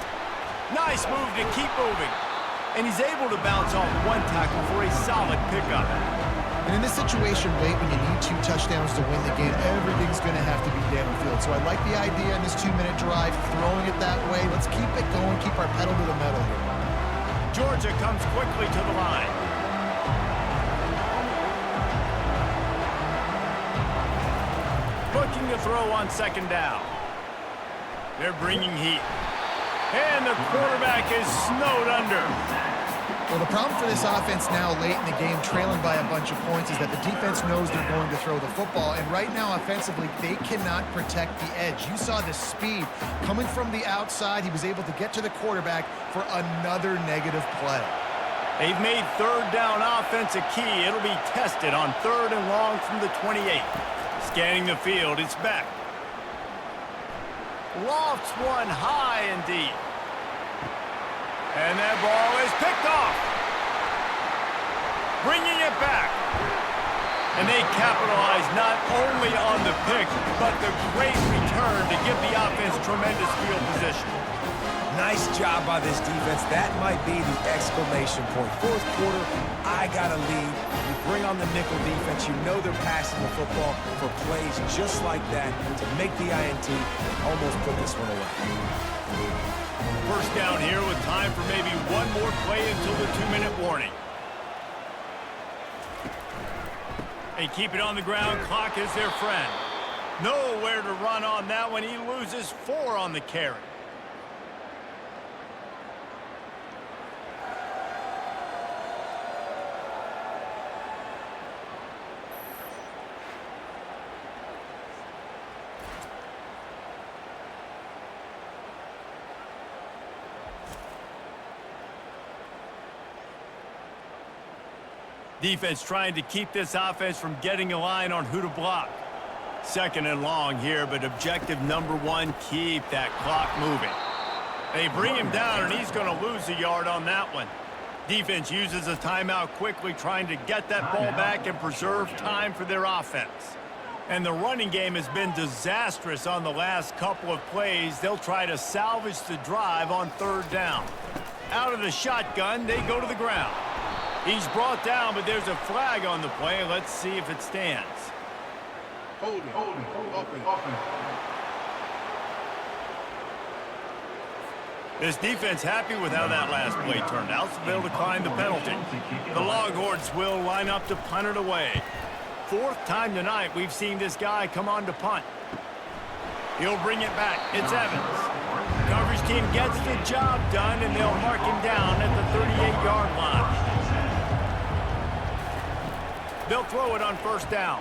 Nice move to keep moving. And he's able to bounce off 1 tackle for a solid pickup. And in this situation late when you need 2 touchdowns to win the game, everything's going to have to be downfield. So I like the idea in this 2-minute drive, throwing it that way. Let's keep it going, keep our pedal to the metal here. Georgia comes quickly to the line. Looking to throw on 2nd down. They're bringing heat. And the quarterback is snowed under. Well, the problem for this offense now late in the game, trailing by a bunch of points, is that the defense knows they're going to throw the football. And right now, offensively, they cannot protect the edge. You saw the speed coming from the outside. He was able to get to the quarterback for another negative play. They've made 3rd down offense a key. It'll be tested on 3rd and long from the 28. Scanning the field, it's back. Lofts one high and deep. And that ball is picked off. Bringing it back. And they capitalize not only on the pick, but the great return to give the offense tremendous field position. Nice job by this defense. That might be the exclamation point. 4th quarter, I got a lead. You bring on the nickel defense. You know they're passing the football for plays just like that to make the INT and almost put this one away. 1st down here with time for maybe 1 more play until the 2-minute warning. They keep it on the ground. Clock is their friend. Nowhere to run on that one. He loses 4 on the carry. Defense trying to keep this offense from getting a line on who to block. 2nd and long here, but objective number 1, keep that clock moving. They bring him down, and he's going to lose a yard on that one. Defense uses a timeout quickly, trying to get that ball back and preserve time for their offense. And the running game has been disastrous on the last couple of plays. They'll try to salvage the drive on 3rd down. Out of the shotgun, they go to the ground. He's brought down, but there's a flag on the play. Let's see if it stands. Hold open. This defense happy with how that last play turned out, so they'll decline the penalty. The Longhorns will line up to punt it away. 4th time tonight we've seen this guy come on to punt. He'll bring it back. It's Evans. Coverage team gets the job done, and they'll mark him down at the 38-yard line. They'll throw it on first down.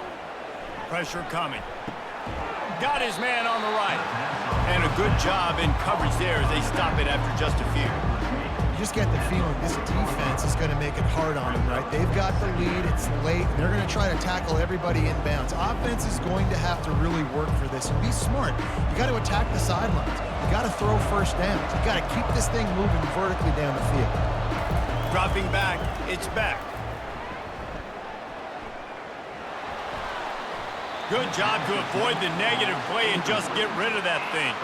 Pressure coming. Got his man on the right. And a good job in coverage there as they stop it after just a few. You just get the feeling this defense is going to make it hard on them, right? They've got the lead. It's late. And they're going to try to tackle everybody inbounds. Offense is going to have to really work for this and be smart. You got to attack the sidelines. You got to throw first downs. You got to keep this thing moving vertically down the field. Dropping back. It's back. Good job to avoid the negative play and just get rid of that thing.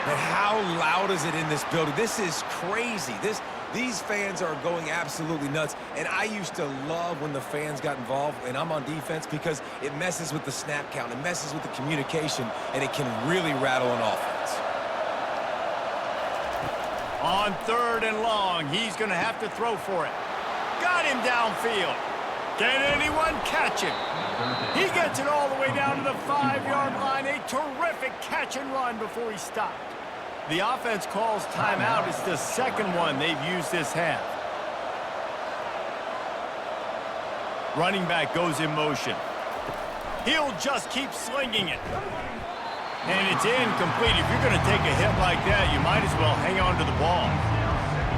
But how loud is it in this building? This is crazy. These fans are going absolutely nuts. And I used to love when the fans got involved, and I'm on defense, because it messes with the snap count. It messes with the communication, and it can really rattle an offense. On 3rd and long, he's going to have to throw for it. Got him downfield. Can anyone catch him? He gets it all the way down to the 5-yard line. A terrific catch and run before he stopped. The offense calls timeout. It's the second one they've used this half. Running back goes in motion. He'll just keep slinging it. And it's incomplete. If you're going to take a hit like that, you might as well hang on to the ball.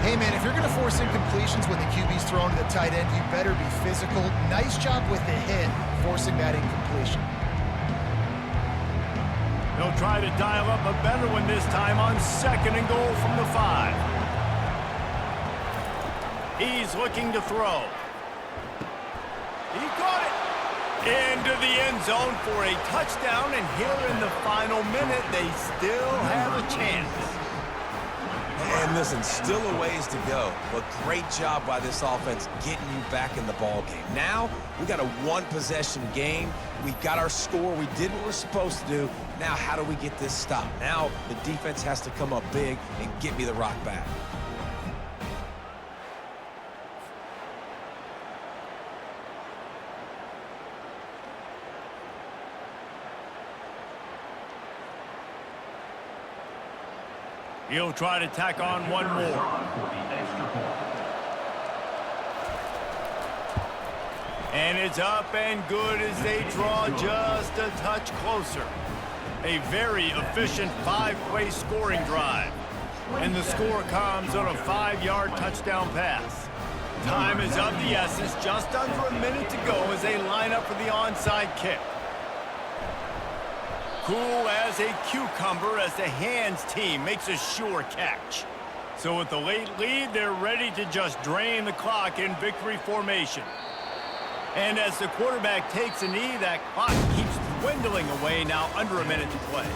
Hey, man, if you're going to force incompletions when the QB's thrown to the tight end, you better be physical. Nice job with the hit, forcing that incompletion. He'll try to dial up a better one this time on 2nd and goal from the 5. He's looking to throw. He caught it. Into the end zone for a touchdown, and here in the final minute, they still have a chance. And listen, still a ways to go, but great job by this offense getting you back in the ball game. Now, we got a one-possession game. We got our score. We did what we're supposed to do. Now, how do we get this stopped? Now, the defense has to come up big and get me the rock back. He'll try to tack on one more. And it's up and good as they draw just a touch closer. A very efficient 5-play scoring drive. And the score comes on a 5-yard touchdown pass. Time is of the essence, just under a minute to go as they line up for the onside kick. Cool as a cucumber as the hands team makes a sure catch. So with the late lead, they're ready to just drain the clock in victory formation. And as the quarterback takes a knee, that clock keeps dwindling away, now under a minute to play.